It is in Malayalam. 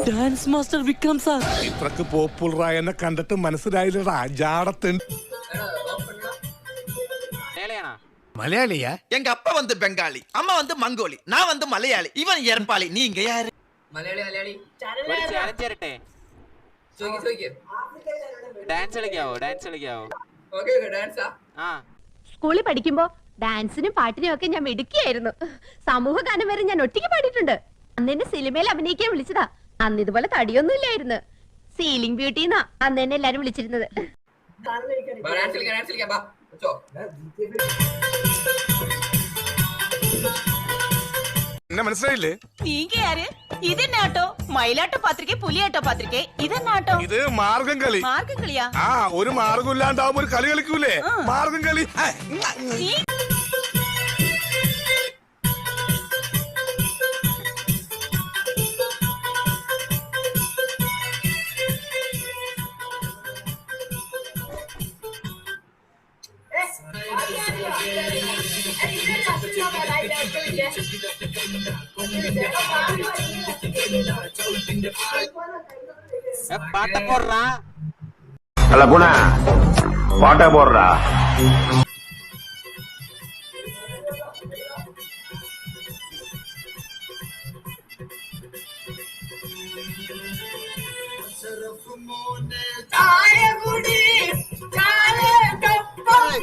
Dance master Vikram sir. ഇത്രക്ക് പോപ്പുലറായ എന്നെ കണ്ടിട്ട് മനസ്സിലായില്ലടാ ജാടത്തുണ്ട്. மலையாளியா? எங்க அப்பா வந்து பெங்காலி, அம்மா வந்து மங்கோலி, நான் வந்து மலையாளி, இவன் ஏற்பாளி. நீங்க யாரு? മലയാളി സ്കൂളിൽ പഠിക്കുമ്പോ ഡാൻസിനും പാട്ടിനും ഒക്കെ ഞാൻ മിടുക്കിയായിരുന്നു. സമൂഹ ഗാനം വരെ ഞാൻ ഒറ്റയ്ക്ക് പാടിയിട്ടുണ്ട്. അന്ന് എന്നെ സിനിമയിൽ അഭിനയിക്കാൻ വിളിച്ചതാ. അന്ന് ഇതുപോലെ തടിയൊന്നും ഇല്ലായിരുന്നു. സീലിംഗ് ബ്യൂട്ടി എന്നാ അന്ന് എന്നെ എല്ലാരും വിളിച്ചിരുന്നത്. എന്നെ മനസ്സിലായില്ലേ? നീങ്ക ആര്? ഇതെന്നാട്ടോ? മയിലാട്ടോ പാത്രികെ, പുലിയാട്ടോ പാത്രികെ, ഇതെന്നാട്ടോ? ഇത് മാർഗം കളി. മാർഗം കളിയാ? ആ, ഒരു മാർഗം ഇല്ലാണ്ടാവുമ്പോ ഒരു കളി കളിക്കൂലേ, മാർഗം കളി. പാട്ട പോടുറാ. അല്ല ഗുണ പാട്ട പോടുറാ. ചായ കുടി ചായ കപ്പം